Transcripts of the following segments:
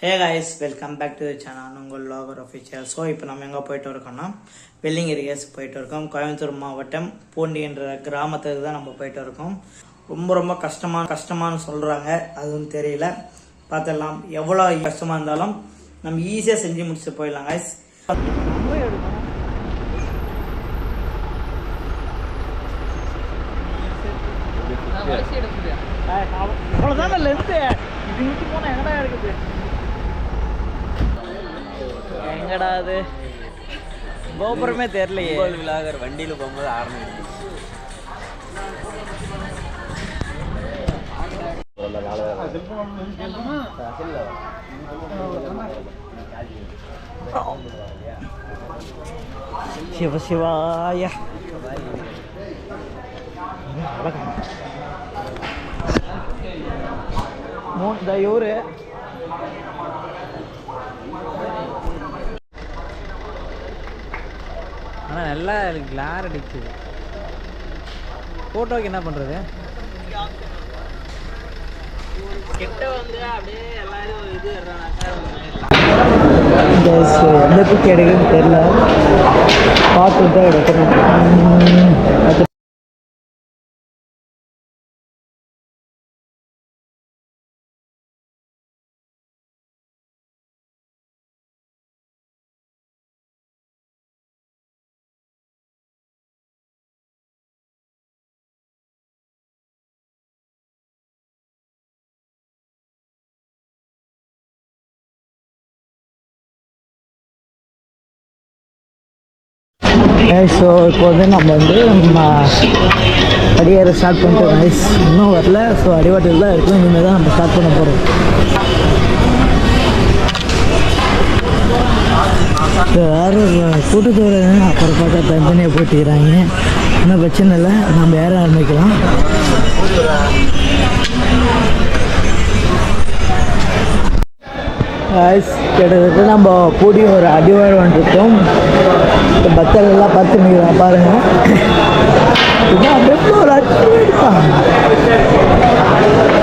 Hey guys, welcome back to the channel உங்கள் logger official. So இப்போ நம்ம எங்கே போயிட்டு இருக்கோம்னா வெள்ளிங்கிரி போயிட்டு இருக்கோம். கோயம்புத்தூர் மாவட்டம் பூண்டி என்ற கிராமத்துக்கு தான் நம்ம போயிட்டு இருக்கோம். ரொம்ப கஷ்டமானு சொல்கிறாங்க, அதுவும் தெரியல. பார்த்துடலாம். எவ்வளோ கஷ்டமாக இருந்தாலும் நம்ம ஈஸியாக செஞ்சு முடிச்சுட்டு போயிடலாம் காய்ஸ். அவ்வளோதான் லென்த்து. இது விட்டு போனால் எங்கடா இருக்குது? எங்கடா அது கோபுரமே தெரியலையே. விழாகர் வண்டியில் போகும்போது ஆரம்பிச்சு சிவ சிவாய இவரு ஆனால் நல்லா கிளார் அடிக்குது. ஃபோட்டோக்கு என்ன பண்ணுறது? கிட்ட வந்து அப்படியே எல்லாரும் இது எந்த பிக் எடுக்குன்னு தெரியல, பார்த்து தான் எடுக்கணும். ஸோ இப்போ வந்து நம்ம வந்து அடியேற ஸ்டார்ட் பண்ணிட்டோம் கைஸ். இன்னும் வரல. ஸோ அடிவாட்டில் தான் இருக்கும். இனிமேல் தான் நம்ம ஸ்டார்ட் பண்ண போகிறோம். வேறு கூட்டத்தோடு அப்புறம் பார்த்தா தனித்தனியாக போட்டுக்கிறாங்க. இன்னும் பிரச்சனை இல்லை, நம்ம ஏற ஆரம்பிக்கலாம். கிட்டத்தட்ட நம்ம கூடி ஒரு அடிவாரம் வந்துட்டோம். பக்தர்கள் எல்லாம் பார்த்து நிற்கிறான் பாருங்க.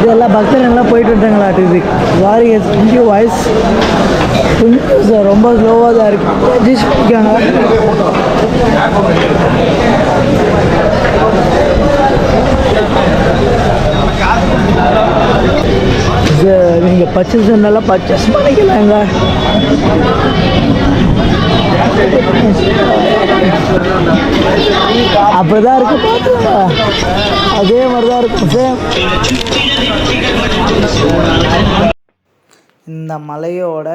இதெல்லாம் பக்தர்கள்லாம் போயிட்டு விட்டாங்களாட்டு. சாரி கொஞ்சம் வாய்ஸ் கொஞ்சம் ரொம்ப ஸ்லோவாக தான் இருக்கு. அட்ஜஸ்ட் பண்ணிக்காங்க. நீங்கள் பர்ச்சேஸ் பண்ணாலும் பர்ச்சேஸ் பண்ணிக்கலாங்க. அப்படிதான் இருக்கு, பார்த்துக்கலாம். அதே மாதிரிதான் இருக்கும் சேம். இந்த மலையோட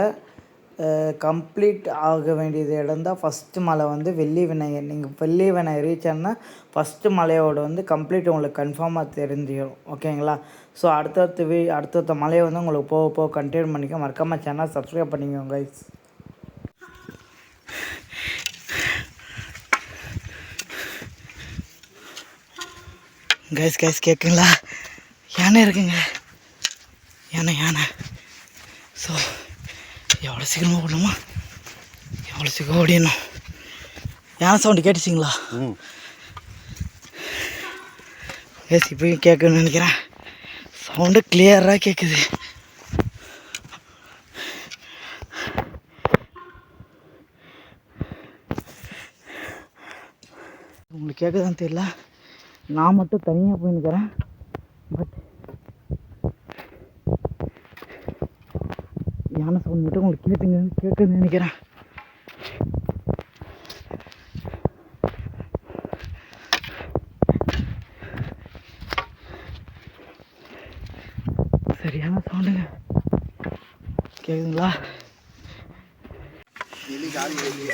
கம்ப்ளீட் ஆக வேண்டியது இடம் தான் ஃபஸ்ட்டு மலை வந்து வெள்ளி விநாயகர். நீங்கள் வெள்ளி விநாயகர் ரீச் ஆனால் ஃபஸ்ட்டு மலையோட வந்து கம்ப்ளீட் உங்களுக்கு கன்ஃபார்மாக தெரிஞ்சிடும். ஓகேங்களா? ஸோ அடுத்தடுத்த மலையை வந்து உங்களுக்கு போக கண்டினியூ பண்ணிக்க. மறக்காமல் சேனல் சப்ஸ்கிரைப் பண்ணிக்கோங்க கைஸ். கைஸ் கேட்குங்களா? யானை இருக்குங்க, யானை. ஸோ எவ்வளோ சீக்கிரமாக ஓடணுமா, எவ்வளோ சீக்கிரம் ஓடிடணும். யானை சவுண்டு கேட்டுச்சிங்களா? கைஸ் இப்போயும் கேட்கணும்னு நினைக்கிறேன். சவுண்டு கிளியராக கேட்குது. உங்களுக்கு கேட்குதான்னு தெரியல, நான் மட்டும் தனியாக போய் நிற்கிறேன். பட் யானை சவுண்ட் மட்டும் உங்களுக்கு கேட்குதுன்னு நினைக்கிறேன். சரியான சவுண்டுங்க, கேட்குதுங்களா?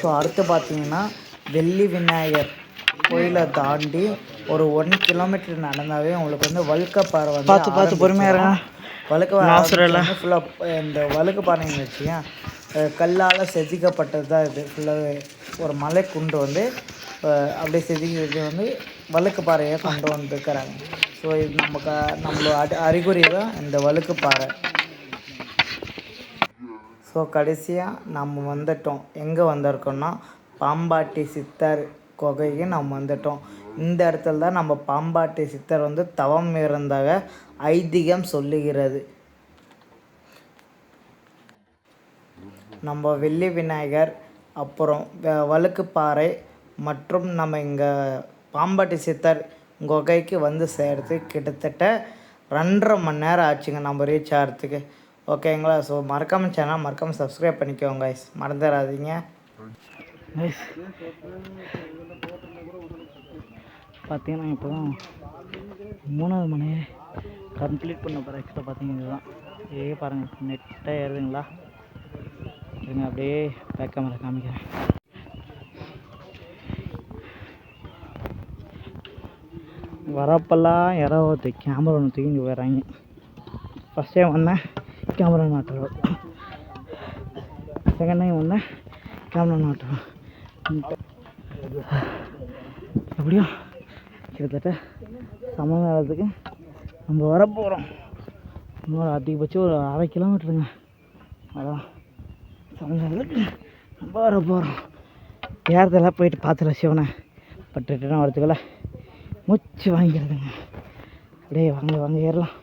ஸோ அடுத்து பார்த்தீங்கன்னா வெள்ளி விநாயகர் கோயிலை தாண்டி ஒரு 1 கிலோமீட்டர் நடந்தாவே உங்களுக்கு வந்து வழுக்கப்பாறை வந்து பார்த்து பொறுமையாக வழுக்கப்பாறை ஃபுல்லாக இந்த வழுக்கப்பாறைங்க வச்சுக்கேன். கல்லால் செதுக்கப்பட்டது தான் இது ஃபுல்லாகவே. ஒரு மலை குண்டு வந்து அப்படியே செதுக்கிறது வந்து வழுக்குப்பாறையை கொண்டு வந்துருக்கிறாங்க. ஸோ இது நம்மளோட அறிகுறி தான் இந்த வழுக்குப்பாறை. ஸோ கடைசியாக நம்ம வந்துட்டோம். எங்கே வந்திருக்கோம்னா பாம்பாட்டி சித்தர் குகைக்கு நம்ம வந்துட்டோம். இந்த இடத்துல தான் நம்ம பாம்பாட்டி சித்தர் வந்து தவம் இருந்ததாக ஐதீகம் சொல்லுகிறது. நம்ம வெள்ளி விநாயகர், அப்புறம் வழுக்குப்பாறை மற்றும் நம்ம இங்கே பாம்பாட்டி சித்தர் குகைக்கு வந்து சேர்றதுக்கு கிட்டத்தட்ட 2.5 மணி நேரம் ஆச்சுங்க நம்ம ரீச் ஆகிறதுக்கு. ஓகேங்களா? ஸோ மறக்காமல் சேனல் மறக்காமல் சப்ஸ்கிரைப் பண்ணிக்கோங்க கைஸ், மறந்துடாதீங்க கைஸ். பார்த்தீங்கன்னா இப்போ தான் 3வது மணியை கம்ப்ளீட் பண்ண போகிற ஆக்சுவலாக பார்த்தீங்கன்னா இதுதான். பாருங்கள் நெட்டாக ஏறுதுங்களா? இருங்க அப்படியே பேக் கேமரா காமிக்கிறேன். வரப்பெல்லாம் யாராவது கேமரா ஒன்று தூக்கி இங்கே போயிடுறாங்க. ஃபஸ்ட் டைம் வந்தேன் கேமரா நாட்டுறோம், செகண்ட் டைம் வந்தேன் கேமரா நாட்டுறோம். எப்படியும் கிட்டத்தட்ட சமகாலத்துக்கு நம்ம வரப்போகிறோம். இன்னொரு அதிகபட்சம் ஒரு 1/2 கிலோமீட்டருங்க. அதான் சமகாலத்துக்கு நம்ம வரப்போகிறோம். ஏறதெல்லாம் போயிட்டு பார்த்துல சிவனை பட்டுட்டுனா வரத்துக்குள்ள மூச்சு வாங்கிக்கிறதுங்க. அப்படியே வாங்க வாங்க ஏறலாம்.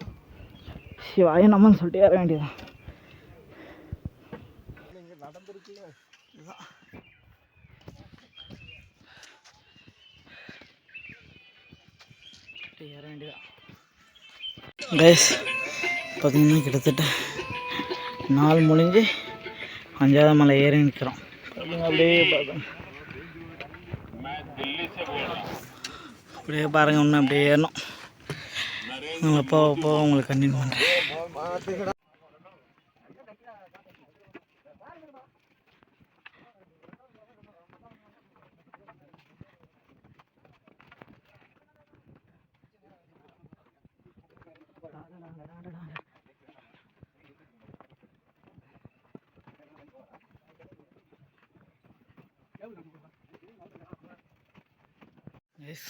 சிவாய நம்மன்னு சொல்லிட்டு ஏற வேண்டியதான். ஏற வேண்டியதான் கைஸ். பார்த்தீங்கன்னா கிட்டத்தட்ட 4 முடிஞ்சு 5வது மலை ஏறி நிற்கிறோம். அப்படியே பார்க்கணும், அப்படியே பாருங்கள். இன்னும் அப்படியே ஏறணும். உங்களை போக உங்களுக்கு கண்டினியூ பண்ணுறேன்.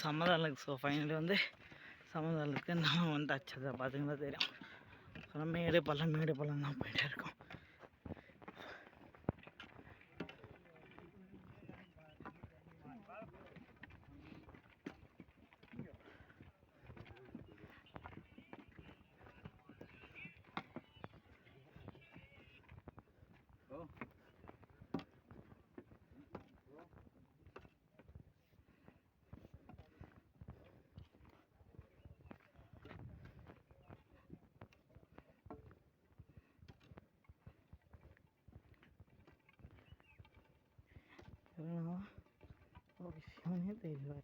சமதளத்துக்கு ஸோ ஃபைனலி வந்து சமதளத்துக்கு நம்ம வந்து அச்சதை பார்த்தீங்கன்னா தெரியும். மேடு பள்ளம் தான் போயிட்டே இருக்கோம். விஷயமே தெரியல.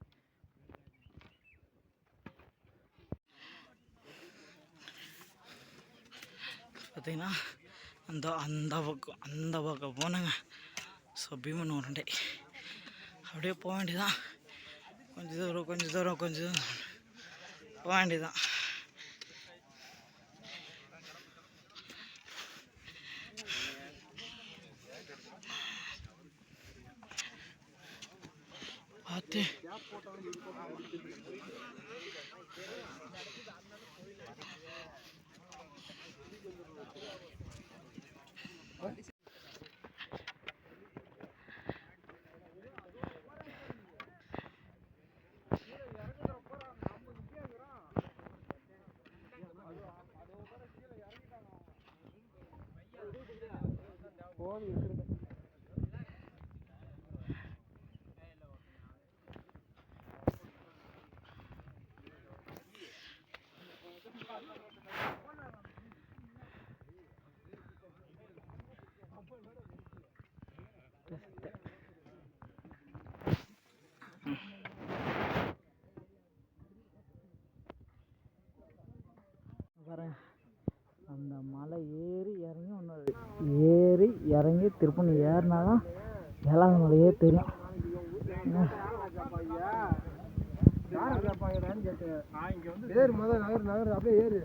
பார்த்தீங்கன்னா அந்த பக்கம் போனேங்க. ஸோ பீமன் உருண்டை அப்படியே போக வேண்டியதான். கொஞ்சம் தூரம் போக வேண்டியதான். பார்த்து அந்த மலை ஏறி இறங்கி திருப்பி ஏறினாதான் 7வது மலையே தெரியும். அப்படியே ஏறு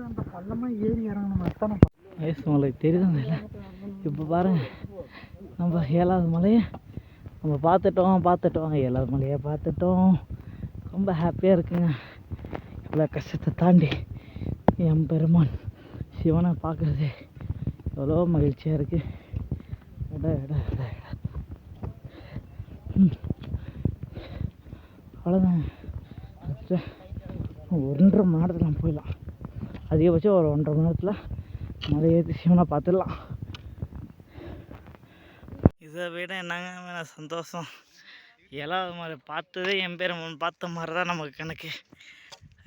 அந்த பள்ளமாக ஏறி இறங்கணும் அத்தனை வயசு மலை தெரியுதுங்க. இப்போ பாருங்கள், நம்ம 7வது மலையை நம்ம பார்த்துட்டோம். 7வது மலையை பார்த்துட்டோம். ரொம்ப ஹாப்பியாக இருக்குங்க. இவ்வளோ கஷ்டத்தை தாண்டி என் பெருமான் சிவனை பார்க்குறது எவ்வளோ மகிழ்ச்சியாக இருக்குது. அவ்வளோதான், 1.5 மணி நேரத்தில் நம்ம போயிடலாம். அதிகபட்சம் ஒரு 1.5 மணி நேரத்தில் மலை ஏற்றி சிவனை பார்த்துடலாம். இதை விட என்னங்க சந்தோஷம். 7வது மலை பார்த்ததே என் பேர் பார்த்த மாதிரி தான் நமக்கு கணக்கு.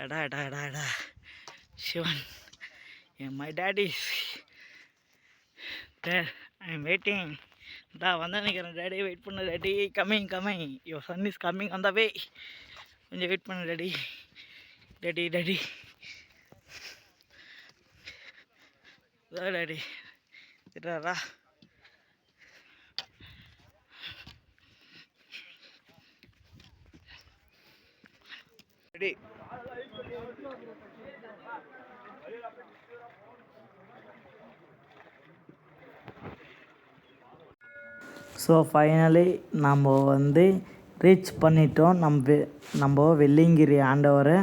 எடா Sivan my daddy there I am waiting. வந்து நினைக்கிறேன் டாடி, வெயிட் பண்ண daddy, coming your son is coming on the way. கொஞ்சம் வெயிட் பண்ண டாடி. டாடி திட்டாரா? டாடி ஸோ ஃபைனலி நம்ம ரீச் பண்ணிட்டோம். நம்ம வெள்ளிங்கிரி ஆண்டவரை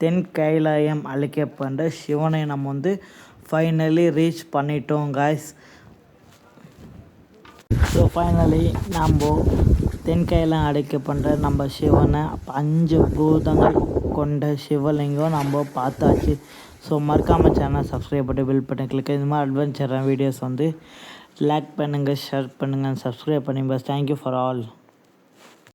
தென் கைலாயம் அழைக்கப்படுற சிவனை நம்ம ஃபைனலி ரீச் பண்ணிட்டோம் காய்ஸ். ஸோ ஃபைனலி நம்ம தென் கைலாயம் அழைக்கப்படுற நம்ம சிவனை 5 பூதங்கள் கொண்ட சிவலிங்கம் நம்ம பார்த்தாச்சு. ஸோ மறக்காமல் சேனல் சப்ஸ்கிரைப் பண்ணி பில் பண்ணி கிளிக். இந்த மாதிரி அட்வென்ச்சரான வீடியோஸ் லைக் பண்ணுங்கள், ஷேர் பண்ணுங்கள், சப்ஸ்கிரைப் பண்ணுங்கள். Thank you for all.